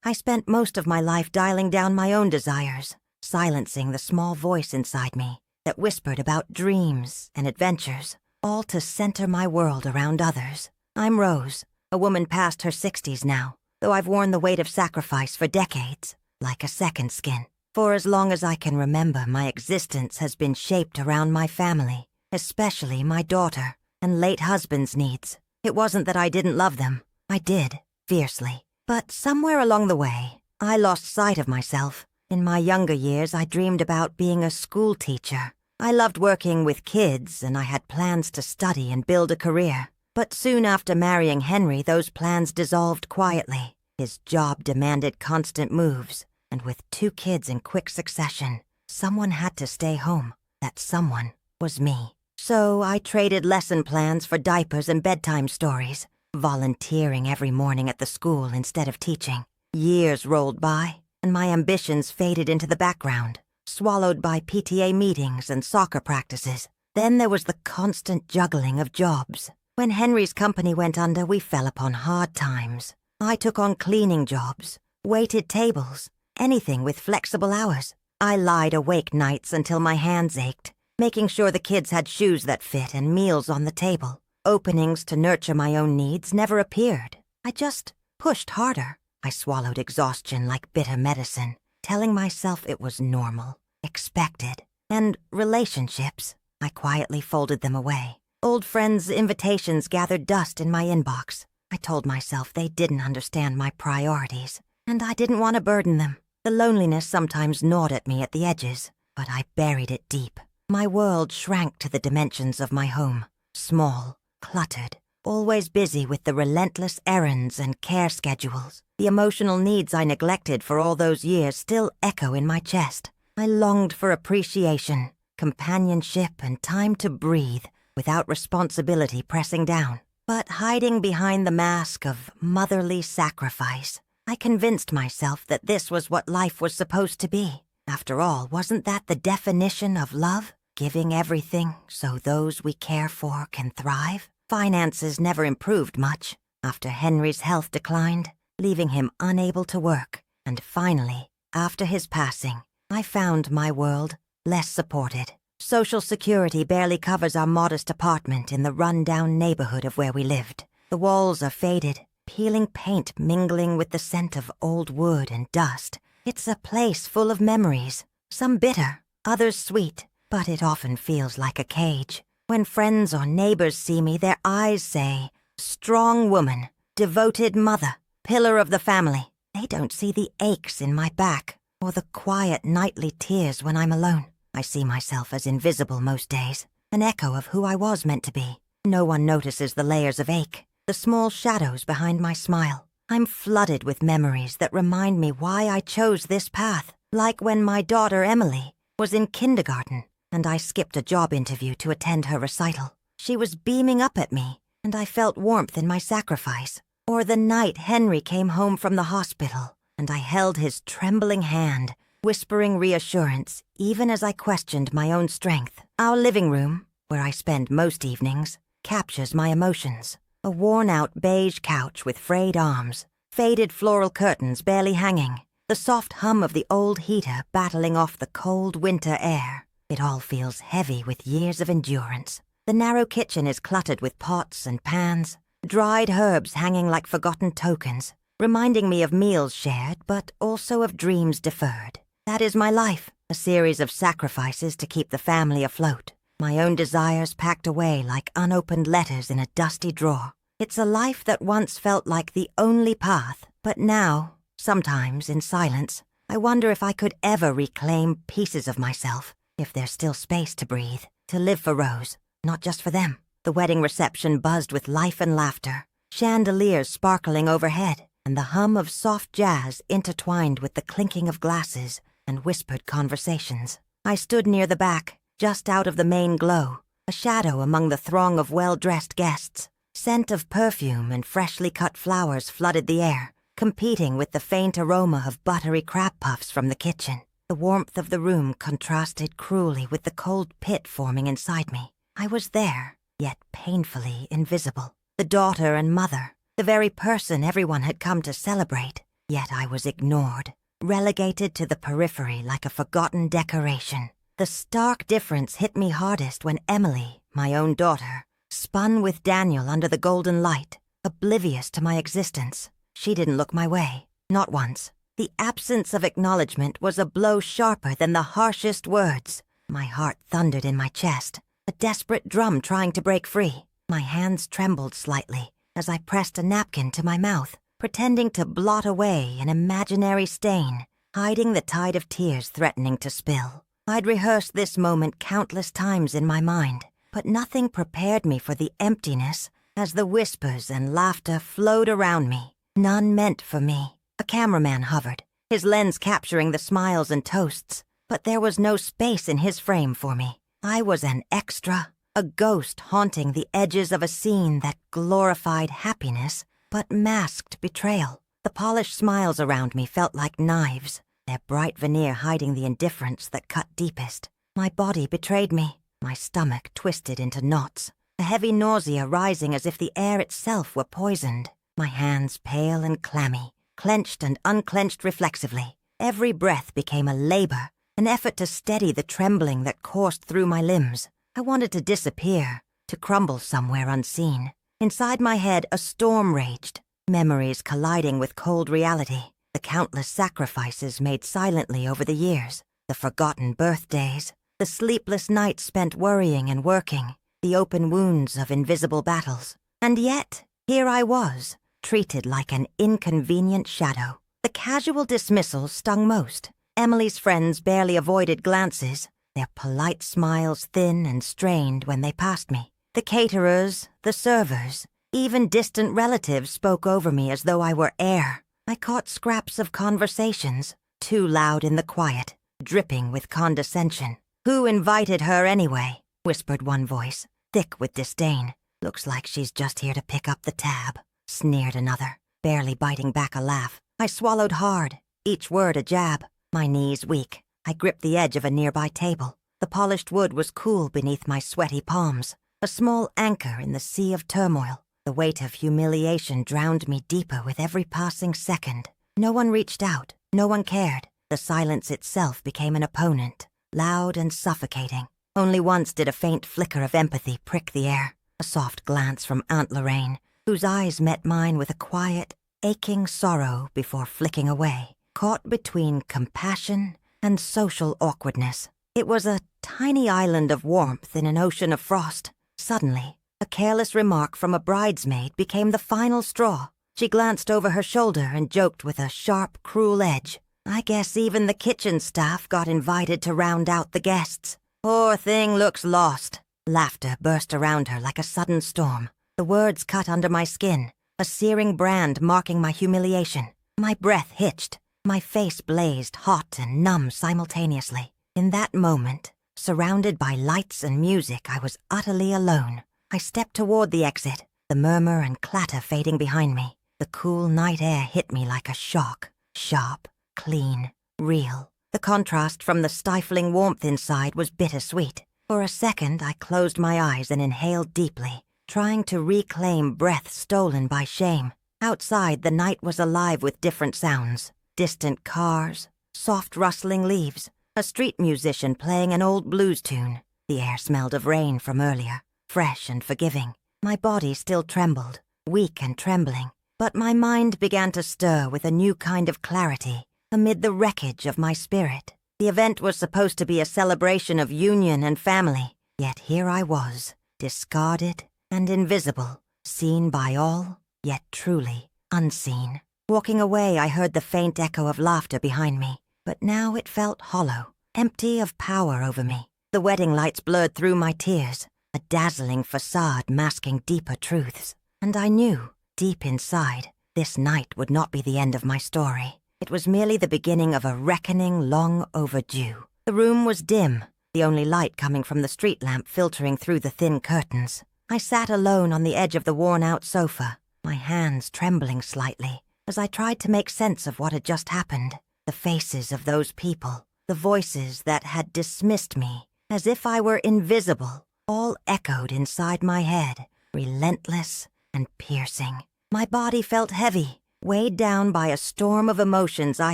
I spent most of my life dialing down my own desires, silencing the small voice inside me that whispered about dreams and adventures, all to center my world around others. I'm Rose, a woman past her 60s now, though I've worn the weight of sacrifice for decades, like a second skin. For as long as I can remember, my existence has been shaped around my family, especially my daughter and late husband's needs. It wasn't that I didn't love them. I did, fiercely. But somewhere along the way, I lost sight of myself. In my younger years, I dreamed about being a school teacher. I loved working with kids, and I had plans to study and build a career. But soon after marrying Henry, those plans dissolved quietly. His job demanded constant moves, and with 2 kids in quick succession, someone had to stay home. That someone was me. So I traded lesson plans for diapers and bedtime stories, volunteering every morning at the school instead of teaching. Years rolled by, and my ambitions faded into the background, swallowed by PTA meetings and soccer practices. Then there was the constant juggling of jobs. When Henry's company went under, we fell upon hard times. I took on cleaning jobs, waited tables, anything with flexible hours. I lied awake nights until my hands ached, making sure the kids had shoes that fit and meals on the table. Openings to nurture my own needs never appeared. I just pushed harder. I swallowed exhaustion like bitter medicine, telling myself it was normal, expected. And relationships, I quietly folded them away. Old friends' invitations gathered dust in my inbox. I told myself they didn't understand my priorities, and I didn't want to burden them. The loneliness sometimes gnawed at me at the edges, but I buried it deep. My world shrank to the dimensions of my home, small, cluttered, always busy with the relentless errands and care schedules. The emotional needs I neglected for all those years still echo in my chest. I longed for appreciation, companionship, and time to breathe without responsibility pressing down. But hiding behind the mask of motherly sacrifice, I convinced myself that this was what life was supposed to be. After all, wasn't that the definition of love? Giving everything so those we care for can thrive? Finances never improved much after Henry's health declined, leaving him unable to work. And finally, after his passing, I found my world less supported. Social Security barely covers our modest apartment in the run-down neighborhood of where we lived. The walls are faded, peeling paint mingling with the scent of old wood and dust. It's a place full of memories, some bitter, others sweet, but it often feels like a cage. When friends or neighbors see me, their eyes say, "Strong woman, devoted mother, pillar of the family." They don't see the aches in my back or the quiet nightly tears when I'm alone. I see myself as invisible most days, an echo of who I was meant to be. No one notices the layers of ache, the small shadows behind my smile. I'm flooded with memories that remind me why I chose this path, like when my daughter Emily was in kindergarten and I skipped a job interview to attend her recital. She was beaming up at me, and I felt warmth in my sacrifice. Or the night Henry came home from the hospital, and I held his trembling hand, whispering reassurance even as I questioned my own strength. Our living room, where I spend most evenings, captures my emotions. A worn-out beige couch with frayed arms, faded floral curtains barely hanging, the soft hum of the old heater battling off the cold winter air. It all feels heavy with years of endurance. The narrow kitchen is cluttered with pots and pans, dried herbs hanging like forgotten tokens, reminding me of meals shared but also of dreams deferred. That is my life, a series of sacrifices to keep the family afloat. My own desires packed away like unopened letters in a dusty drawer. It's a life that once felt like the only path, but now, sometimes in silence, I wonder if I could ever reclaim pieces of myself, if there's still space to breathe, to live for Rose, not just for them. The wedding reception buzzed with life and laughter, chandeliers sparkling overhead, and the hum of soft jazz intertwined with the clinking of glasses and whispered conversations. I stood near the back, just out of the main glow, a shadow among the throng of well-dressed guests. Scent of perfume and freshly cut flowers flooded the air, competing with the faint aroma of buttery crab puffs from the kitchen. The warmth of the room contrasted cruelly with the cold pit forming inside me. I was there, yet painfully invisible. The daughter and mother, the very person everyone had come to celebrate, Yet I was ignored, relegated to the periphery like a forgotten decoration. The stark difference hit me hardest when Emily, my own daughter, spun with Daniel under the golden light, oblivious to my existence. She didn't look my way, not once. The absence of acknowledgement was a blow sharper than the harshest words. My heart thundered in my chest, a desperate drum trying to break free. My hands trembled slightly as I pressed a napkin to my mouth, pretending to blot away an imaginary stain, hiding the tide of tears threatening to spill. I'd rehearsed this moment countless times in my mind, but nothing prepared me for the emptiness as the whispers and laughter flowed around me. None meant for me. A cameraman hovered, his lens capturing the smiles and toasts, but there was no space in his frame for me. I was an extra, a ghost haunting the edges of a scene that glorified happiness but masked betrayal. The polished smiles around me felt like knives, their bright veneer hiding the indifference that cut deepest. My body betrayed me, my stomach twisted into knots, a heavy nausea rising as if the air itself were poisoned. My hands pale and clammy, clenched and unclenched reflexively. Every breath became a labor, an effort to steady the trembling that coursed through my limbs. I wanted to disappear, to crumble somewhere unseen. Inside my head, a storm raged, memories colliding with cold reality. The countless sacrifices made silently over the years, the forgotten birthdays, the sleepless nights spent worrying and working, the open wounds of invisible battles. And yet, here I was, treated like an inconvenient shadow. The casual dismissal stung most. Emily's friends barely avoided glances, their polite smiles thin and strained when they passed me. The caterers, the servers, even distant relatives spoke over me as though I were air. I caught scraps of conversations, too loud in the quiet, dripping with condescension. "Who invited her anyway?" whispered one voice, thick with disdain. "Looks like she's just here to pick up the tab," sneered another, barely biting back a laugh. I swallowed hard, each word a jab. My knees weak, I gripped the edge of a nearby table. The polished wood was cool beneath my sweaty palms, a small anchor in the sea of turmoil. The weight of humiliation drowned me deeper with every passing second. No one reached out, no one cared. The silence itself became an opponent, loud and suffocating. Only once did a faint flicker of empathy prick the air, a soft glance from Aunt Lorraine, whose eyes met mine with a quiet, aching sorrow before flicking away, caught between compassion and social awkwardness. It was a tiny island of warmth in an ocean of frost. Suddenly, a careless remark from a bridesmaid became the final straw. She glanced over her shoulder and joked with a sharp, cruel edge. "I guess even the kitchen staff got invited to round out the guests. Poor thing looks lost." Laughter burst around her like a sudden storm. The words cut under my skin, a searing brand marking my humiliation. My breath hitched. My face blazed hot and numb simultaneously. In that moment, surrounded by lights and music, I was utterly alone. I stepped toward the exit, the murmur and clatter fading behind me. The cool night air hit me like a shock, sharp, clean, real. The contrast from the stifling warmth inside was bittersweet. For a second, I closed my eyes and inhaled deeply, trying to reclaim breath stolen by shame. Outside, the night was alive with different sounds. Distant cars, soft rustling leaves, a street musician playing an old blues tune. The air smelled of rain from earlier, fresh and forgiving. My body still trembled, weak and trembling, but my mind began to stir with a new kind of clarity amid the wreckage of my spirit. The event was supposed to be a celebration of union and family, yet here I was, discarded and invisible, seen by all, yet truly unseen. Walking away, I heard the faint echo of laughter behind me, but now it felt hollow, empty of power over me. The wedding lights blurred through my tears, a dazzling facade masking deeper truths. And I knew, deep inside, this night would not be the end of my story. It was merely the beginning of a reckoning long overdue. The room was dim, the only light coming from the street lamp filtering through the thin curtains. I sat alone on the edge of the worn-out sofa, my hands trembling slightly, as I tried to make sense of what had just happened. The faces of those people, the voices that had dismissed me, as if I were invisible, all echoed inside my head, relentless and piercing. My body felt heavy, weighed down by a storm of emotions I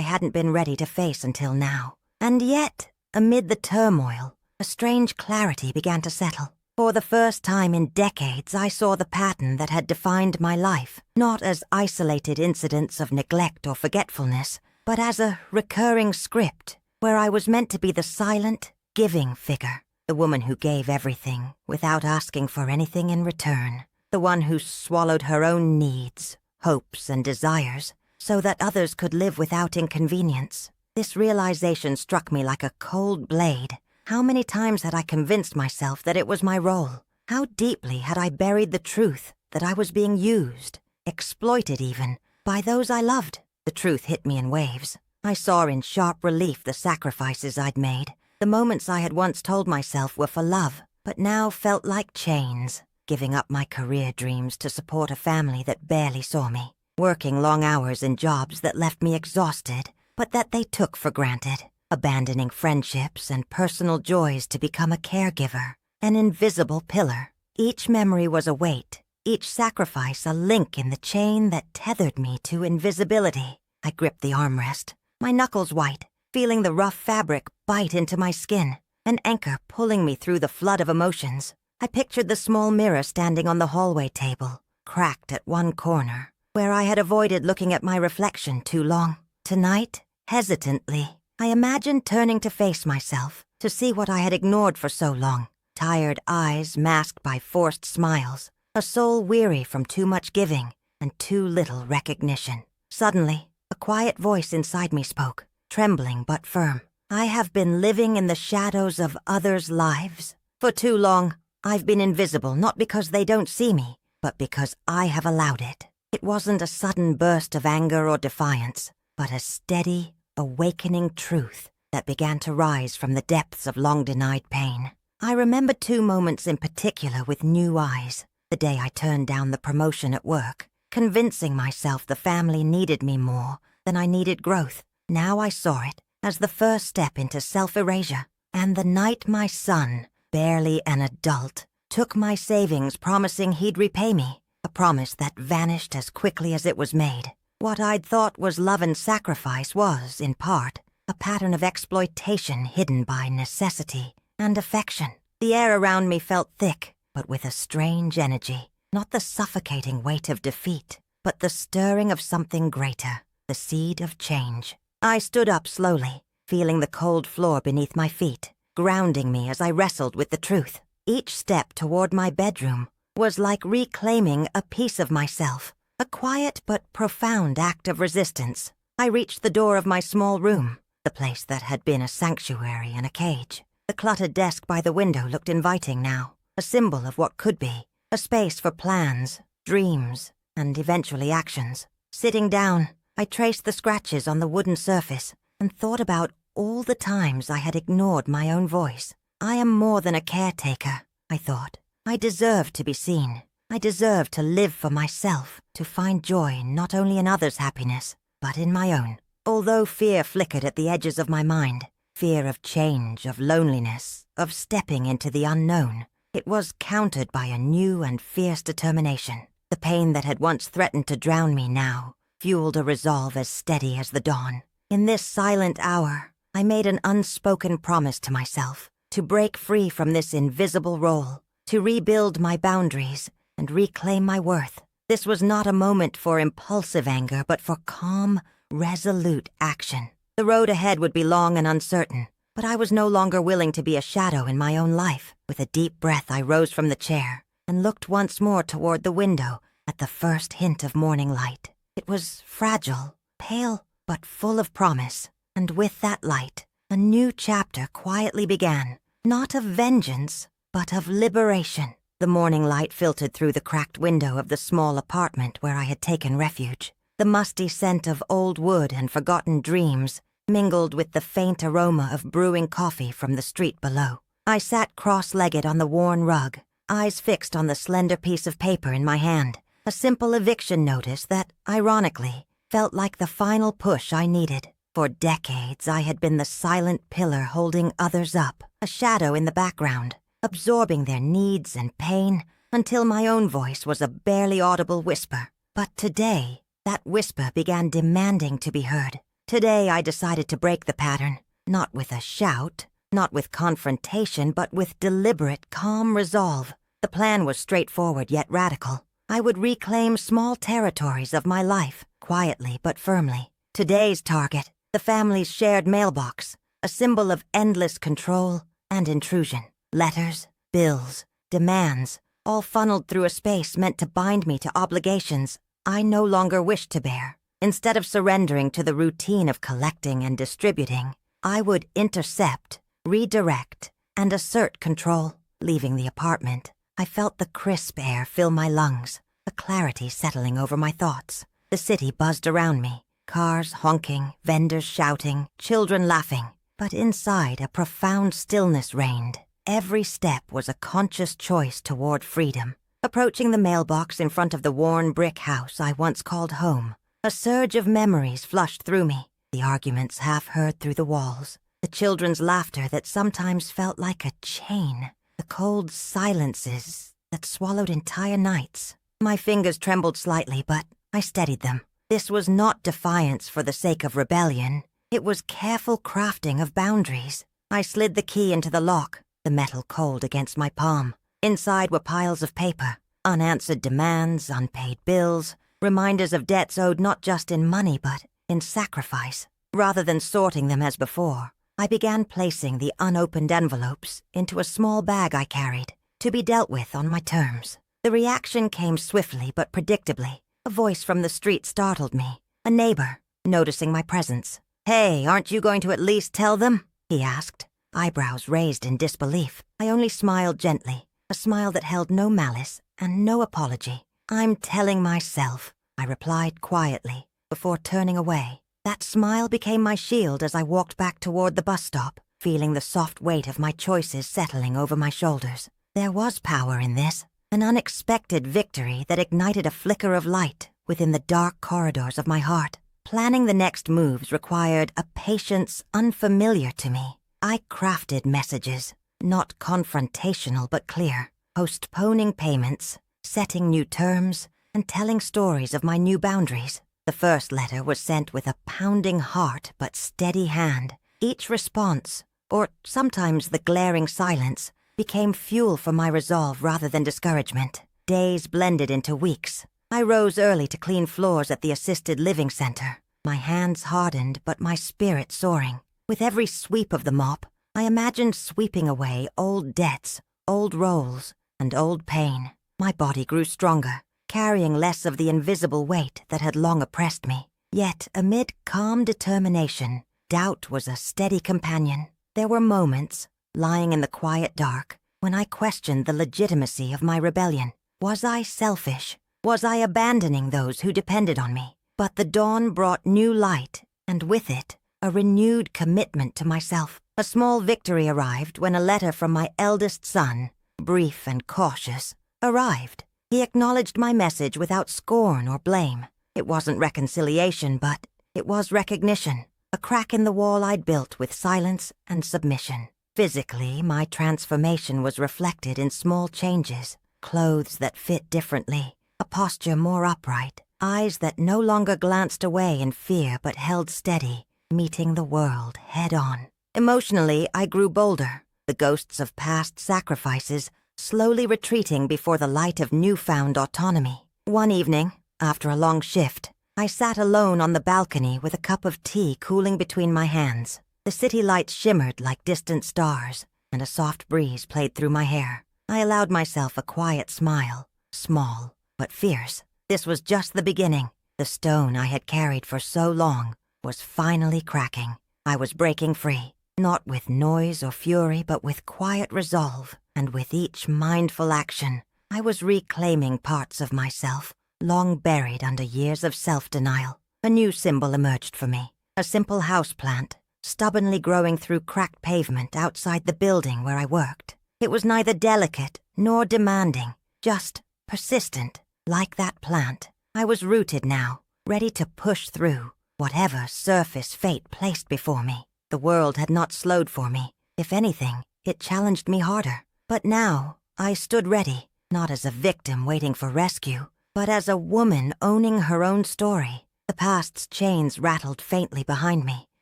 hadn't been ready to face until now. And yet, amid the turmoil, a strange clarity began to settle. For the first time in decades, I saw the pattern that had defined my life, not as isolated incidents of neglect or forgetfulness, but as a recurring script where I was meant to be the silent, giving figure, the woman who gave everything without asking for anything in return, the one who swallowed her own needs, hopes, and desires so that others could live without inconvenience. This realization struck me like a cold blade. How many times had I convinced myself that it was my role? How deeply had I buried the truth that I was being used, exploited even, by those I loved? The truth hit me in waves. I saw in sharp relief the sacrifices I'd made. The moments I had once told myself were for love, but now felt like chains. Giving up my career dreams to support a family that barely saw me. Working long hours in jobs that left me exhausted, but that they took for granted. Abandoning friendships and personal joys to become a caregiver, an invisible pillar. Each memory was a weight, each sacrifice a link in the chain that tethered me to invisibility. I gripped the armrest, my knuckles white, feeling the rough fabric bite into my skin, an anchor pulling me through the flood of emotions. I pictured the small mirror standing on the hallway table, cracked at one corner, where I had avoided looking at my reflection too long. Tonight, hesitantly, I imagined turning to face myself, to see what I had ignored for so long. Tired eyes masked by forced smiles, a soul weary from too much giving and too little recognition. Suddenly, a quiet voice inside me spoke, trembling but firm. I have been living in the shadows of others' lives. For too long, I've been invisible, not because they don't see me, but because I have allowed it. It wasn't a sudden burst of anger or defiance, but a steady, awakening truth that began to rise from the depths of long-denied pain. I remember 2 moments in particular with new eyes. The day I turned down the promotion at work, convincing myself the family needed me more than I needed growth. Now I saw it as the first step into self-erasure. And the night my son, barely an adult, took my savings promising he'd repay me, a promise that vanished as quickly as it was made. What I'd thought was love and sacrifice was, in part, a pattern of exploitation hidden by necessity and affection. The air around me felt thick, but with a strange energy, not the suffocating weight of defeat, but the stirring of something greater, the seed of change. I stood up slowly, feeling the cold floor beneath my feet, grounding me as I wrestled with the truth. Each step toward my bedroom was like reclaiming a piece of myself, a quiet but profound act of resistance. I reached the door of my small room, the place that had been a sanctuary and a cage. The cluttered desk by the window looked inviting now, a symbol of what could be, a space for plans, dreams, and eventually actions. Sitting down, I traced the scratches on the wooden surface and thought about all the times I had ignored my own voice. I am more than a caretaker, I thought. I deserve to be seen. I deserve to live for myself, to find joy not only in others' happiness, but in my own. Although fear flickered at the edges of my mind, fear of change, of loneliness, of stepping into the unknown, it was countered by a new and fierce determination. The pain that had once threatened to drown me now fueled a resolve as steady as the dawn. In this silent hour, I made an unspoken promise to myself to break free from this invisible role, to rebuild my boundaries and reclaim my worth. This was not a moment for impulsive anger, but for calm, resolute action. The road ahead would be long and uncertain, but I was no longer willing to be a shadow in my own life. With a deep breath, I rose from the chair and looked once more toward the window at the first hint of morning light. It was fragile, pale, but full of promise. And with that light, a new chapter quietly began, not of vengeance, but of liberation. The morning light filtered through the cracked window of the small apartment where I had taken refuge. The musty scent of old wood and forgotten dreams mingled with the faint aroma of brewing coffee from the street below. I sat cross-legged on the worn rug, eyes fixed on the slender piece of paper in my hand, a simple eviction notice that, ironically, felt like the final push I needed. For decades, I had been the silent pillar holding others up, a shadow in the background, absorbing their needs and pain until my own voice was a barely audible whisper. But today, That whisper began demanding to be heard. Today I decided to break the pattern, not with a shout, not with confrontation, but with deliberate, calm resolve. The plan was straightforward yet radical. I would reclaim small territories of my life, quietly but firmly. Today's target, the family's shared mailbox, a symbol of endless control and intrusion. Letters, bills, demands, all funneled through a space meant to bind me to obligations I no longer wished to bear. Instead of surrendering to the routine of collecting and distributing, I would intercept, redirect, and assert control. Leaving the apartment, I felt the crisp air fill my lungs, a clarity settling over my thoughts. The city buzzed around me, cars honking, vendors shouting, children laughing. But inside, a profound stillness reigned. Every step was a conscious choice toward freedom. Approaching the mailbox in front of the worn brick house I once called home, a surge of memories flushed through me. The arguments half heard through the walls, the children's laughter that sometimes felt like a chain, the cold silences that swallowed entire nights. My fingers trembled slightly, but I steadied them. This was not defiance for the sake of rebellion. It was careful crafting of boundaries. I slid the key into the lock, the metal cold against my palm. Inside were piles of paper, unanswered demands, unpaid bills, reminders of debts owed not just in money but in sacrifice. Rather than sorting them as before, I began placing the unopened envelopes into a small bag I carried, to be dealt with on my terms. The reaction came swiftly but predictably. A voice from the street startled me. A neighbor, noticing my presence. "Hey, aren't you going to at least tell them?" he asked, eyebrows raised in disbelief. I only smiled gently, a smile that held no malice and no apology. "I'm telling myself," I replied quietly, before turning away. That smile became my shield as I walked back toward the bus stop, feeling the soft weight of my choices settling over my shoulders. There was power in this, an unexpected victory that ignited a flicker of light within the dark corridors of my heart. Planning the next moves required a patience unfamiliar to me. I crafted messages, not confrontational but clear, postponing payments, setting new terms, and telling stories of my new boundaries. The first letter was sent with a pounding heart but steady hand. Each response, or sometimes the glaring silence, became fuel for my resolve rather than discouragement. Days blended into weeks. I rose early to clean floors at the assisted living center, my hands hardened but my spirit soaring. With every sweep of the mop, I imagined sweeping away old debts, old roles, and old pain. My body grew stronger, carrying less of the invisible weight that had long oppressed me. Yet, amid calm determination, doubt was a steady companion. There were moments, lying in the quiet dark, when I questioned the legitimacy of my rebellion. Was I selfish? Was I abandoning those who depended on me? But the dawn brought new light, and with it, a renewed commitment to myself. A small victory arrived when a letter from my eldest son, brief and cautious, arrived. He acknowledged my message without scorn or blame. It wasn't reconciliation, but it was recognition, a crack in the wall I'd built with silence and submission. Physically, my transformation was reflected in small changes, clothes that fit differently, a posture more upright, eyes that no longer glanced away in fear but held steady, meeting the world head-on. Emotionally, I grew bolder, the ghosts of past sacrifices slowly retreating before the light of newfound autonomy. One evening, after a long shift, I sat alone on the balcony with a cup of tea cooling between my hands. The city lights shimmered like distant stars, and a soft breeze played through my hair. I allowed myself a quiet smile, small but fierce. This was just the beginning. The stone I had carried for so long was finally cracking. I was breaking free, not with noise or fury, but with quiet resolve. And with each mindful action, I was reclaiming parts of myself, long buried under years of self-denial. A new symbol emerged for me, a simple houseplant, stubbornly growing through cracked pavement outside the building where I worked. It was neither delicate nor demanding, just persistent. Like that plant, I was rooted now, ready to push through whatever surface fate placed before me. The world had not slowed for me. If anything, it challenged me harder. But now, I stood ready, not as a victim waiting for rescue, but as a woman owning her own story. The past's chains rattled faintly behind me,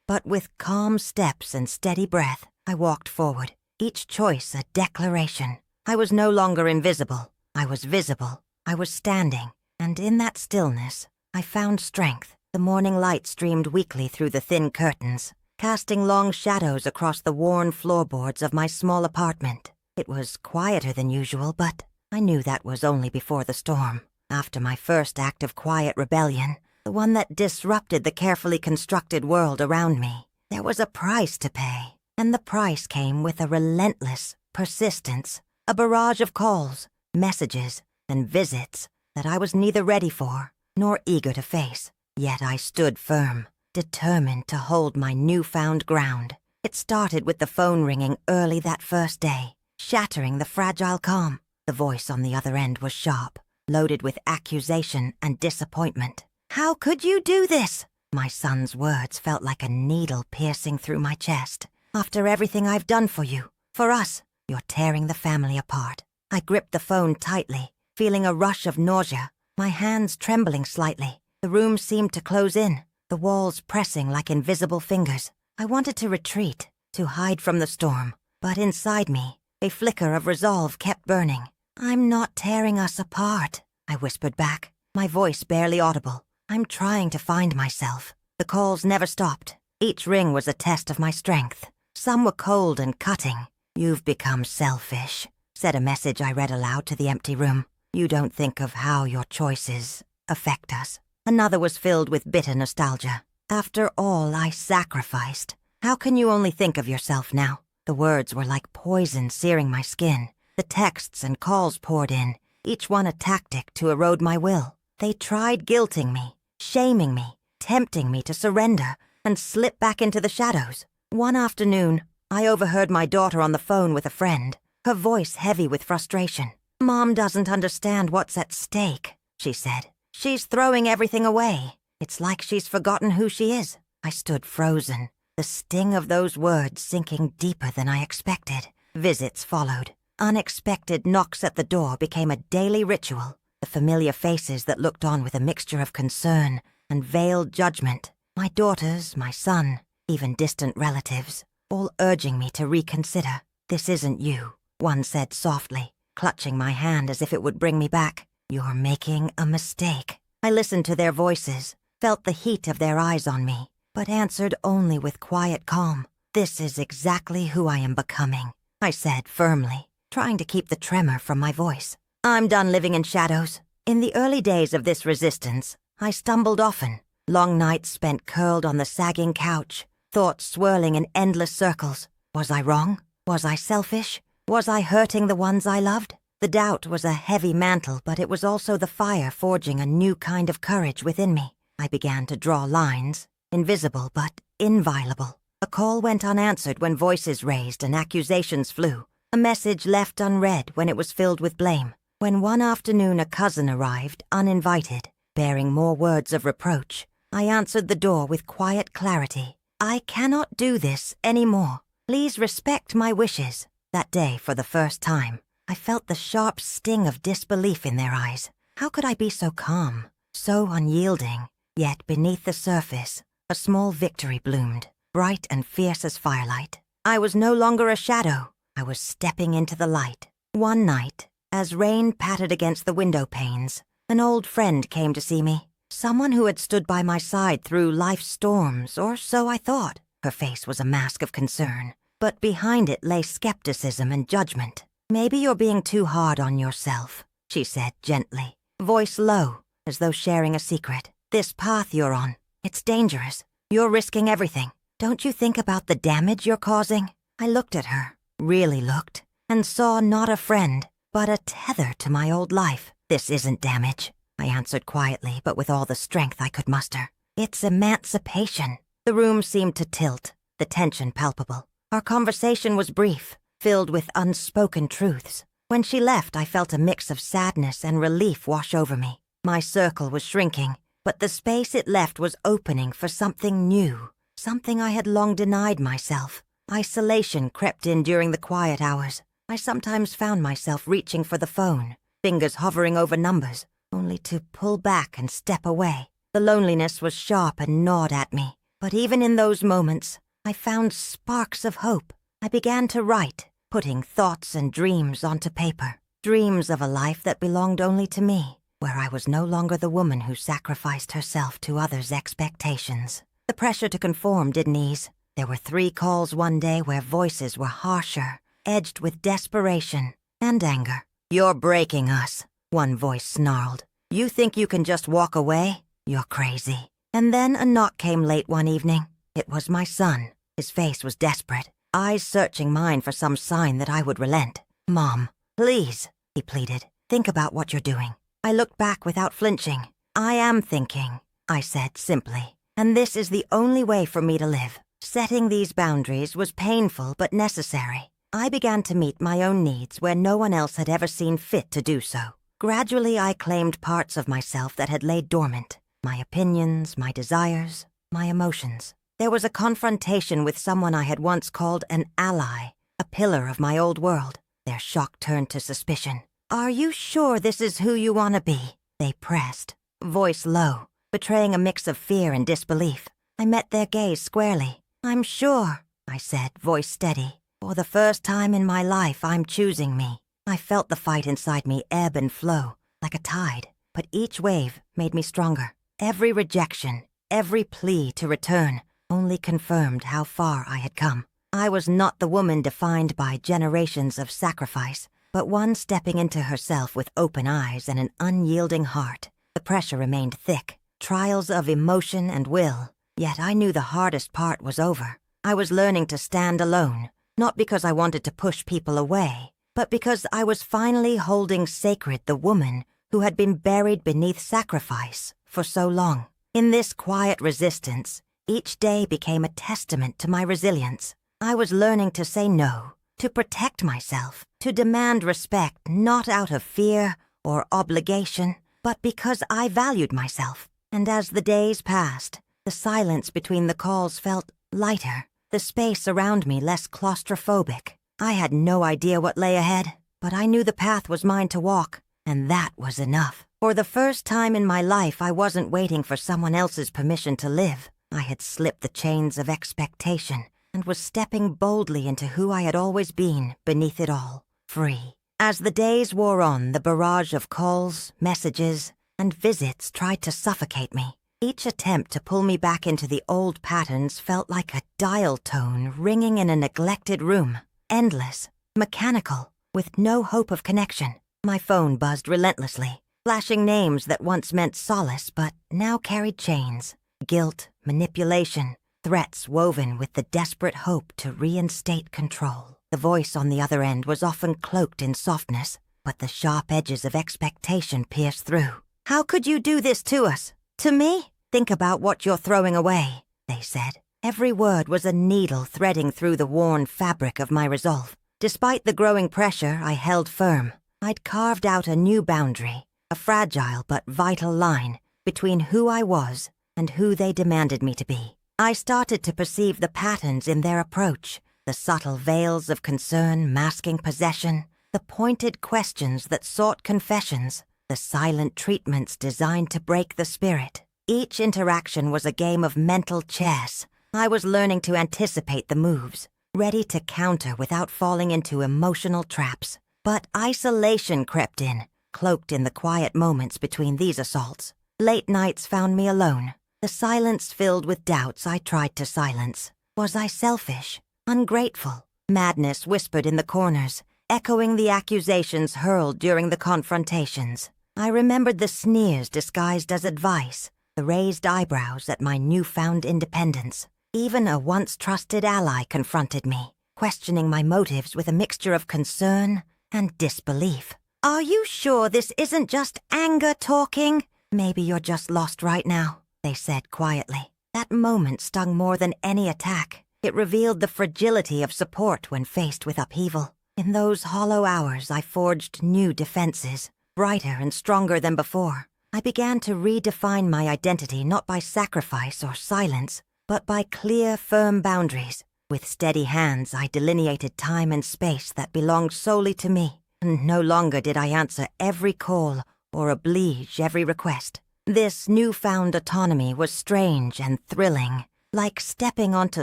but with calm steps and steady breath, I walked forward, each choice a declaration. I was no longer invisible. I was visible. I was standing, and in that stillness, I found strength. The morning light streamed weakly through the thin curtains, casting long shadows across the worn floorboards of my small apartment. It was quieter than usual, but I knew that was only before the storm. After my first act of quiet rebellion, the one that disrupted the carefully constructed world around me, there was a price to pay, and the price came with a relentless persistence, a barrage of calls, messages, and visits that I was neither ready for nor eager to face. Yet I stood firm, determined to hold my newfound ground. It started with the phone ringing early that first day, shattering the fragile calm. The voice on the other end was sharp, loaded with accusation and disappointment. "How could you do this?" My son's words felt like a needle piercing through my chest. "After everything I've done for you, for us, you're tearing the family apart." I gripped the phone tightly, feeling a rush of nausea, my hands trembling slightly. The room seemed to close in, the walls pressing like invisible fingers. I wanted to retreat, to hide from the storm, but inside me, a flicker of resolve kept burning. "I'm not tearing us apart," I whispered back, my voice barely audible. "I'm trying to find myself." The calls never stopped. Each ring was a test of my strength. Some were cold and cutting. "You've become selfish," said a message I read aloud to the empty room. "You don't think of how your choices affect us." Another was filled with bitter nostalgia. "After all I sacrificed, how can you only think of yourself now?" The words were like poison searing my skin. The texts and calls poured in, each one a tactic to erode my will. They tried guilting me, shaming me, tempting me to surrender and slip back into the shadows. One afternoon, I overheard my daughter on the phone with a friend, her voice heavy with frustration. "Mom doesn't understand what's at stake," she said. "She's throwing everything away. It's like she's forgotten who she is." I stood frozen, the sting of those words sinking deeper than I expected. Visits followed. Unexpected knocks at the door became a daily ritual. The familiar faces that looked on with a mixture of concern and veiled judgment. My daughters, my son, even distant relatives, all urging me to reconsider. "This isn't you," one said softly, clutching my hand as if it would bring me back. "You're making a mistake." I listened to their voices, felt the heat of their eyes on me, but answered only with quiet calm. "This is exactly who I am becoming," I said firmly, trying to keep the tremor from my voice. "I'm done living in shadows." In the early days of this resistance, I stumbled often. Long nights spent curled on the sagging couch, thoughts swirling in endless circles. Was I wrong? Was I selfish? Was I hurting the ones I loved? The doubt was a heavy mantle, but it was also the fire forging a new kind of courage within me. I began to draw lines, invisible but inviolable. A call went unanswered when voices raised and accusations flew. A message left unread when it was filled with blame. When one afternoon a cousin arrived, uninvited, bearing more words of reproach, I answered the door with quiet clarity. "I cannot do this anymore. Please respect my wishes." That day, for the first time, I felt the sharp sting of disbelief in their eyes. How could I be so calm, so unyielding? Yet beneath the surface, a small victory bloomed, bright and fierce as firelight. I was no longer a shadow. I was stepping into the light. One night, as rain pattered against the window panes, an old friend came to see me. Someone who had stood by my side through life's storms, or so I thought. Her face was a mask of concern, but behind it lay skepticism and judgment. "Maybe you're being too hard on yourself," she said gently, voice low, as though sharing a secret. "This path you're on, it's dangerous. You're risking everything. Don't you think about the damage you're causing?" I looked at her, really looked, and saw not a friend, but a tether to my old life. "This isn't damage," I answered quietly, but with all the strength I could muster. "It's emancipation." The room seemed to tilt, the tension palpable. Our conversation was brief, filled with unspoken truths. When she left, I felt a mix of sadness and relief wash over me. My circle was shrinking, but the space it left was opening for something new, something I had long denied myself. Isolation crept in during the quiet hours. I sometimes found myself reaching for the phone, fingers hovering over numbers, only to pull back and step away. The loneliness was sharp and gnawed at me, but even in those moments, I found sparks of hope. I began to write, putting thoughts and dreams onto paper. Dreams of a life that belonged only to me, where I was no longer the woman who sacrificed herself to others' expectations. The pressure to conform didn't ease. There were 3 calls one day where voices were harsher, edged with desperation and anger. "You're breaking us," one voice snarled. "You think you can just walk away? You're crazy." And then a knock came late one evening. It was my son. His face was desperate, eyes searching mine for some sign that I would relent. "Mom, please," he pleaded. "Think about what you're doing." I looked back without flinching. "I am thinking," I said simply, "and this is the only way for me to live." Setting these boundaries was painful but necessary. I began to meet my own needs where no one else had ever seen fit to do so. Gradually, I claimed parts of myself that had laid dormant. My opinions, my desires, my emotions. There was a confrontation with someone I had once called an ally, a pillar of my old world. Their shock turned to suspicion. "Are you sure this is who you want to be?" they pressed, voice low, betraying a mix of fear and disbelief. I met their gaze squarely. "I'm sure," I said, voice steady. "For the first time in my life, I'm choosing me." I felt the fight inside me ebb and flow, like a tide, but each wave made me stronger. Every rejection, every plea to return, only confirmed how far I had come. I was not the woman defined by generations of sacrifice, but one stepping into herself with open eyes and an unyielding heart. The pressure remained thick, trials of emotion and will, yet I knew the hardest part was over. I was learning to stand alone, not because I wanted to push people away, but because I was finally holding sacred the woman who had been buried beneath sacrifice for so long. In this quiet resistance, each day became a testament to my resilience. I was learning to say no, to protect myself, to demand respect not out of fear or obligation, but because I valued myself. And as the days passed, the silence between the calls felt lighter, the space around me less claustrophobic. I had no idea what lay ahead, but I knew the path was mine to walk, and that was enough. For the first time in my life, I wasn't waiting for someone else's permission to live. I had slipped the chains of expectation and was stepping boldly into who I had always been beneath it all, free. As the days wore on, the barrage of calls, messages, and visits tried to suffocate me. Each attempt to pull me back into the old patterns felt like a dial tone ringing in a neglected room. Endless, mechanical, with no hope of connection. My phone buzzed relentlessly, flashing names that once meant solace but now carried chains. Guilt, manipulation, threats woven with the desperate hope to reinstate control. The voice on the other end was often cloaked in softness, but the sharp edges of expectation pierced through. "How could you do this to us? To me? Think about what you're throwing away," they said. Every word was a needle threading through the worn fabric of my resolve. Despite the growing pressure, I held firm. I'd carved out a new boundary, a fragile but vital line between who I was and who they demanded me to be. I started to perceive the patterns in their approach, the subtle veils of concern masking possession, the pointed questions that sought confessions, the silent treatments designed to break the spirit. Each interaction was a game of mental chess. I was learning to anticipate the moves, ready to counter without falling into emotional traps. But isolation crept in, cloaked in the quiet moments between these assaults. Late nights found me alone, the silence filled with doubts I tried to silence. Was I selfish? Ungrateful? Madness whispered in the corners, echoing the accusations hurled during the confrontations. I remembered the sneers disguised as advice, the raised eyebrows at my newfound independence. Even a once trusted ally confronted me, questioning my motives with a mixture of concern and disbelief. "Are you sure this isn't just anger talking? Maybe you're just lost right now," they said quietly. That moment stung more than any attack. It revealed the fragility of support when faced with upheaval. In those hollow hours, I forged new defenses, brighter and stronger than before. I began to redefine my identity not by sacrifice or silence, but by clear, firm boundaries. With steady hands, I delineated time and space that belonged solely to me. No longer did I answer every call or oblige every request. This newfound autonomy was strange and thrilling, like stepping onto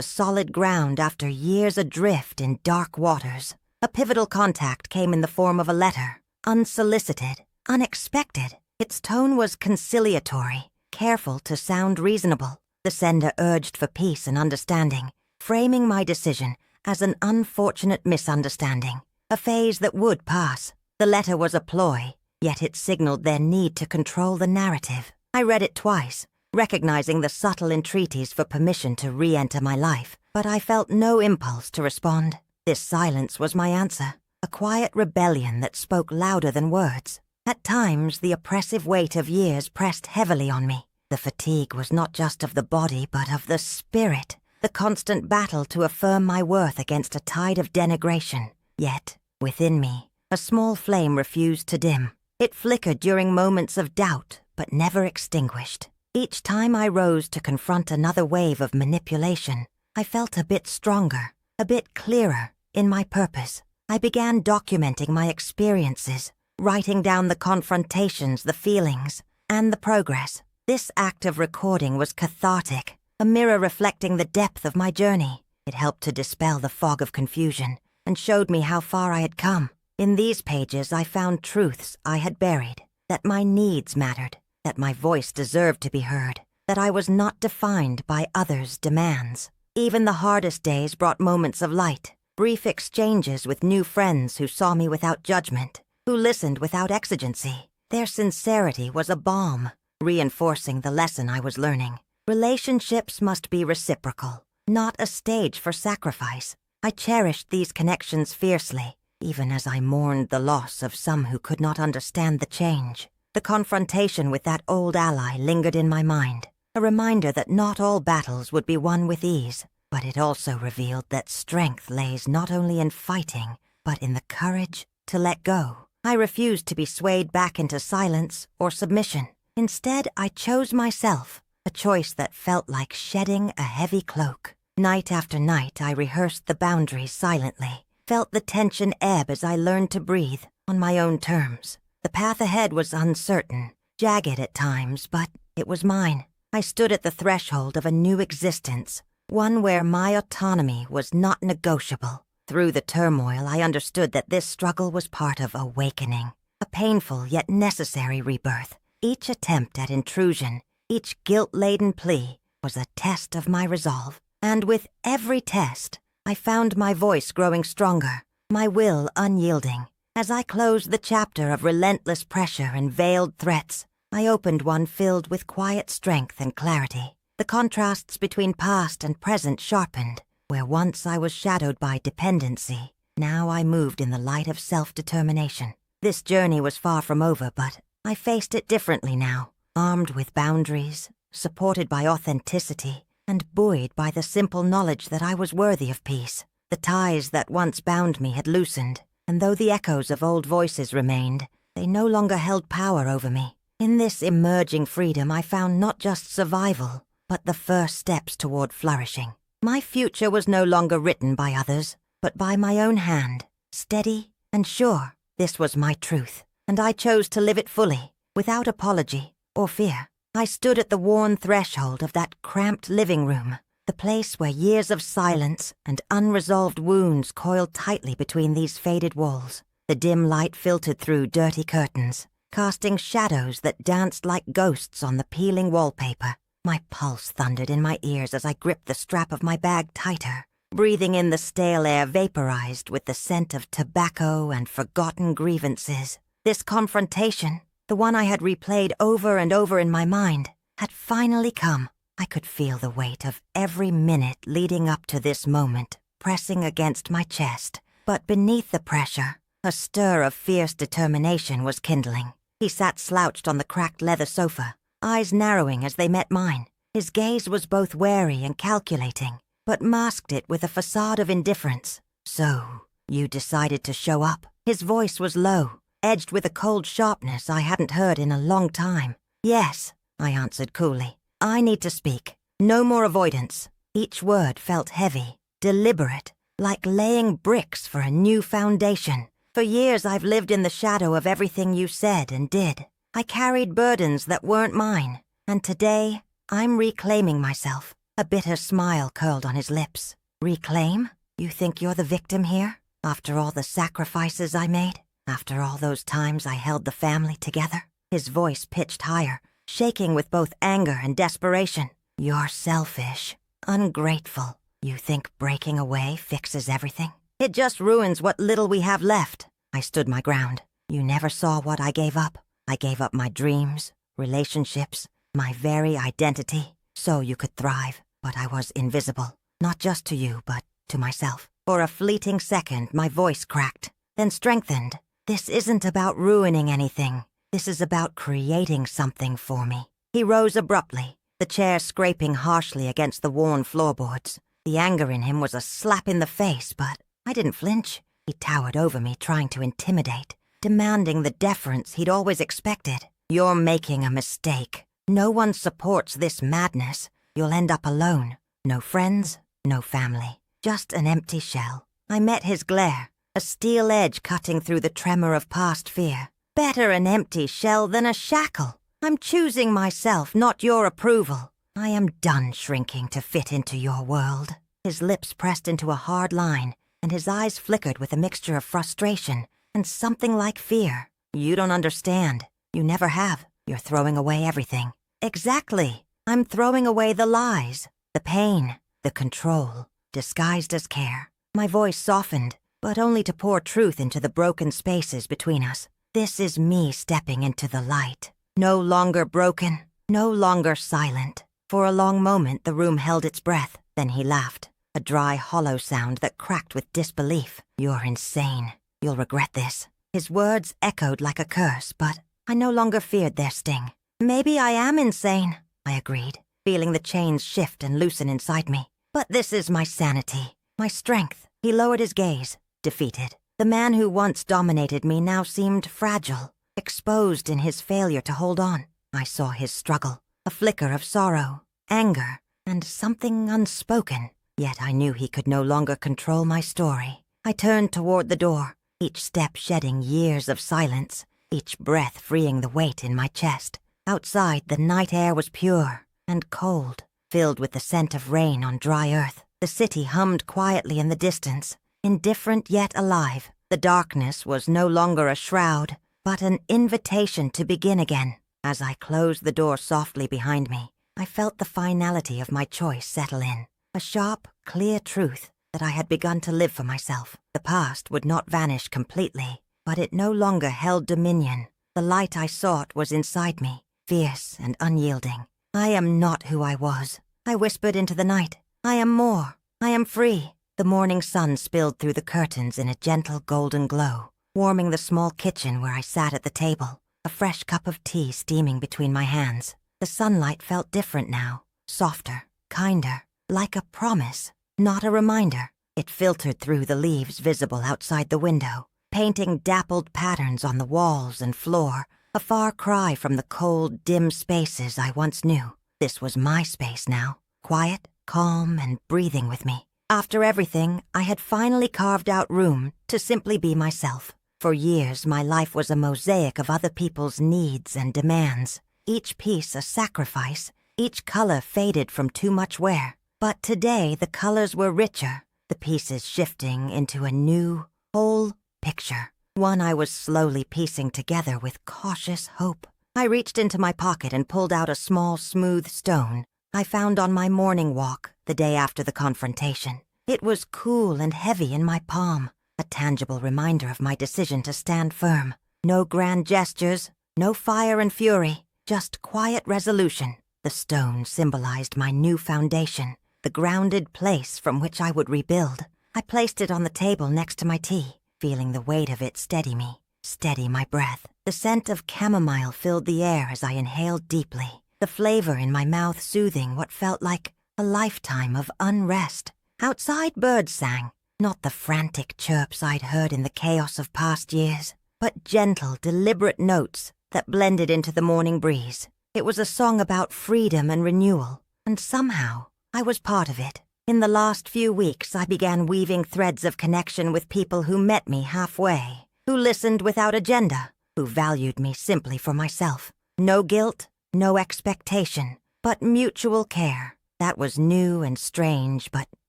solid ground after years adrift in dark waters. A pivotal contact came in the form of a letter, unsolicited, unexpected. Its tone was conciliatory, careful to sound reasonable. The sender urged for peace and understanding, framing my decision as an unfortunate misunderstanding, a phase that would pass. The letter was a ploy, yet it signaled their need to control the narrative. I read it twice, recognizing the subtle entreaties for permission to re-enter my life, but I felt no impulse to respond. This silence was my answer, a quiet rebellion that spoke louder than words. At times, the oppressive weight of years pressed heavily on me. The fatigue was not just of the body, but of the spirit, the constant battle to affirm my worth against a tide of denigration. Yet, within me, a small flame refused to dim. It flickered during moments of doubt, but never extinguished. Each time I rose to confront another wave of manipulation, I felt a bit stronger, a bit clearer in my purpose. I began documenting my experiences, writing down the confrontations, the feelings, and the progress. This act of recording was cathartic, a mirror reflecting the depth of my journey. It helped to dispel the fog of confusion and showed me how far I had come. In these pages, I found truths I had buried, that my needs mattered, that my voice deserved to be heard, that I was not defined by others' demands. Even the hardest days brought moments of light, brief exchanges with new friends who saw me without judgment, who listened without exigency. Their sincerity was a balm, reinforcing the lesson I was learning. Relationships must be reciprocal, not a stage for sacrifice. I cherished these connections fiercely, even as I mourned the loss of some who could not understand the change. The confrontation with that old ally lingered in my mind, a reminder that not all battles would be won with ease, but it also revealed that strength lays not only in fighting, but in the courage to let go. I refused to be swayed back into silence or submission. Instead, I chose myself, a choice that felt like shedding a heavy cloak. Night after night, I rehearsed the boundaries silently, felt the tension ebb as I learned to breathe on my own terms. The path ahead was uncertain, jagged at times, but it was mine. I stood at the threshold of a new existence, one where my autonomy was not negotiable. Through the turmoil, I understood that this struggle was part of awakening, a painful yet necessary rebirth. Each attempt at intrusion, each guilt-laden plea, was a test of my resolve. And with every test, I found my voice growing stronger, my will unyielding. As I closed the chapter of relentless pressure and veiled threats, I opened one filled with quiet strength and clarity. The contrasts between past and present sharpened. Where once I was shadowed by dependency, now I moved in the light of self-determination. This journey was far from over, but I faced it differently now, armed with boundaries, supported by authenticity, and buoyed by the simple knowledge that I was worthy of peace. The ties that once bound me had loosened, and though the echoes of old voices remained, they no longer held power over me. In this emerging freedom, I found not just survival, but the first steps toward flourishing. My future was no longer written by others, but by my own hand, steady and sure. This was my truth, and I chose to live it fully, without apology or fear. I stood at the worn threshold of that cramped living room, the place where years of silence and unresolved wounds coiled tightly between these faded walls. The dim light filtered through dirty curtains, casting shadows that danced like ghosts on the peeling wallpaper. My pulse thundered in my ears as I gripped the strap of my bag tighter, breathing in the stale air vaporized with the scent of tobacco and forgotten grievances. This confrontation, the one I had replayed over and over in my mind, had finally come. I could feel the weight of every minute leading up to this moment pressing against my chest, but beneath the pressure, a stir of fierce determination was kindling. He sat slouched on the cracked leather sofa, eyes narrowing as they met mine. His gaze was both wary and calculating, but masked it with a facade of indifference. "So, you decided to show up?" His voice was low, edged with a cold sharpness I hadn't heard in a long time. "Yes," I answered coolly. "I need to speak. No more avoidance." Each word felt heavy, deliberate, like laying bricks for a new foundation. For years I've lived in the shadow of everything you said and did. I carried burdens that weren't mine, and today I'm reclaiming myself. A bitter smile curled on his lips. Reclaim? You think you're the victim here? After all the sacrifices I made? After all those times I held the family together? His voice pitched higher, shaking with both anger and desperation. You're selfish, ungrateful. You think breaking away fixes everything? It just ruins what little we have left. I stood my ground. You never saw what I gave up. I gave up my dreams, relationships, my very identity, so you could thrive. But I was invisible, not just to you, but to myself. For a fleeting second, my voice cracked, then strengthened. This isn't about ruining anything. This is about creating something for me. He rose abruptly, the chair scraping harshly against the worn floorboards. The anger in him was a slap in the face, but I didn't flinch. He towered over me, trying to intimidate, demanding the deference he'd always expected. You're making a mistake. No one supports this madness. You'll end up alone. No friends, no family. Just an empty shell. I met his glare, a steel edge cutting through the tremor of past fear. Better an empty shell than a shackle. I'm choosing myself, not your approval. I am done shrinking to fit into your world. His lips pressed into a hard line, and his eyes flickered with a mixture of frustration and something like fear. You don't understand. You never have. You're throwing away everything. Exactly. I'm throwing away the lies, the pain, the control, disguised as care. My voice softened, but only to pour truth into the broken spaces between us. This is me stepping into the light. No longer broken, no longer silent. For a long moment the room held its breath. Then he laughed, a dry, hollow sound that cracked with disbelief. You're insane. You'll regret this. His words echoed like a curse, but I no longer feared their sting. Maybe I am insane, I agreed, feeling the chains shift and loosen inside me. But this is my sanity, my strength. He lowered his gaze, defeated. The man who once dominated me now seemed fragile, exposed in his failure to hold on. I saw his struggle, a flicker of sorrow, anger, and something unspoken. Yet I knew he could no longer control my story. I turned toward the door, each step shedding years of silence, each breath freeing the weight in my chest. Outside, the night air was pure and cold, filled with the scent of rain on dry earth. The city hummed quietly in the distance, indifferent yet alive. The darkness was no longer a shroud, but an invitation to begin again. As I closed the door softly behind me, I felt the finality of my choice settle in. A sharp, clear truth that I had begun to live for myself. The past would not vanish completely, but it no longer held dominion. The light I sought was inside me, fierce and unyielding. I am not who I was. I whispered into the night. I am more. I am free. The morning sun spilled through the curtains in a gentle golden glow, warming the small kitchen where I sat at the table, a fresh cup of tea steaming between my hands. The sunlight felt different now, softer, kinder, like a promise, not a reminder. It filtered through the leaves visible outside the window, painting dappled patterns on the walls and floor, a far cry from the cold, dim spaces I once knew. This was my space now, quiet, calm, and breathing with me. After everything, I had finally carved out room to simply be myself. For years, my life was a mosaic of other people's needs and demands, each piece a sacrifice, each color faded from too much wear. But today, the colors were richer, the pieces shifting into a new, whole picture, one I was slowly piecing together with cautious hope. I reached into my pocket and pulled out a small, smooth stone I found on my morning walk the day after the confrontation. It was cool and heavy in my palm, a tangible reminder of my decision to stand firm. No grand gestures, no fire and fury, just quiet resolution. The stone symbolized my new foundation, the grounded place from which I would rebuild. I placed it on the table next to my tea, feeling the weight of it steady me, steady my breath. The scent of chamomile filled the air as I inhaled deeply, the flavor in my mouth soothing what felt like a lifetime of unrest. Outside, birds sang, not the frantic chirps I'd heard in the chaos of past years, but gentle, deliberate notes that blended into the morning breeze. It was a song about freedom and renewal, and somehow I was part of it. In the last few weeks, I began weaving threads of connection with people who met me halfway, who listened without agenda, who valued me simply for myself. No guilt, no expectation, but mutual care. That was new and strange, but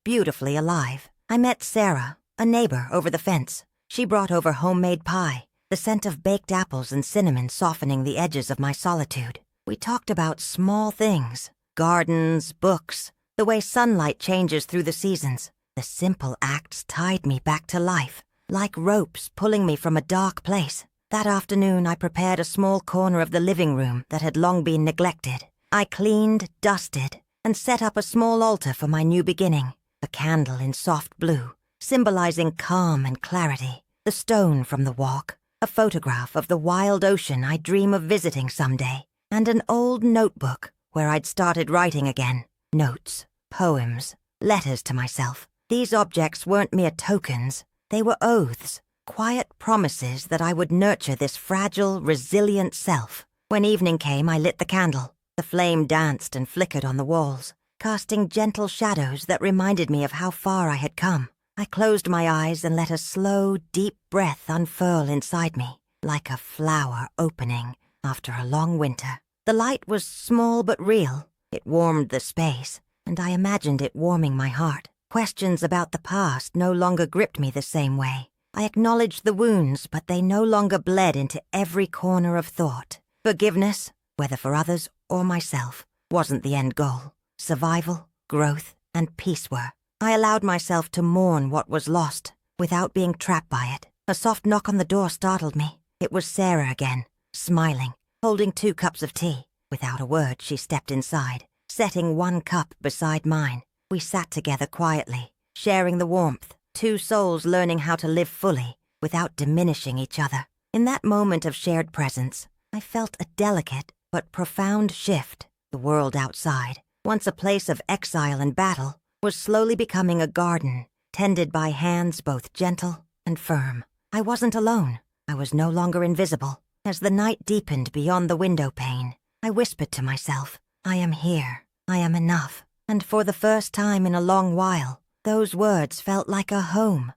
beautifully alive. I met Sarah, a neighbor over the fence. She brought over homemade pie, the scent of baked apples and cinnamon softening the edges of my solitude. We talked about small things, gardens, books, the way sunlight changes through the seasons. The simple acts tied me back to life, like ropes pulling me from a dark place. That afternoon, I prepared a small corner of the living room that had long been neglected. I cleaned, dusted, and set up a small altar for my new beginning, a candle in soft blue, symbolizing calm and clarity, the stone from the walk, a photograph of the wild ocean I dream of visiting someday, and an old notebook where I'd started writing again. Notes, poems, letters to myself. These objects weren't mere tokens. They were oaths, quiet promises that I would nurture this fragile, resilient self. When evening came, I lit the candle. The flame danced and flickered on the walls, casting gentle shadows that reminded me of how far I had come. I closed my eyes and let a slow, deep breath unfurl inside me, like a flower opening after a long winter. The light was small but real. It warmed the space, and I imagined it warming my heart. Questions about the past no longer gripped me the same way. I acknowledged the wounds, but they no longer bled into every corner of thought. Forgiveness, whether for others or myself, wasn't the end goal. Survival, growth, and peace were. I allowed myself to mourn what was lost, without being trapped by it. A soft knock on the door startled me. It was Sarah again, smiling, holding 2 cups of tea. Without a word, she stepped inside, setting 1 cup beside mine. We sat together quietly, sharing the warmth, 2 souls learning how to live fully, without diminishing each other. In that moment of shared presence, I felt a delicate but profound shift. The world outside, once a place of exile and battle, was slowly becoming a garden, tended by hands both gentle and firm. I wasn't alone. I was no longer invisible. As the night deepened beyond the window pane, I whispered to myself, I am here. I am enough. And for the first time in a long while, those words felt like a home,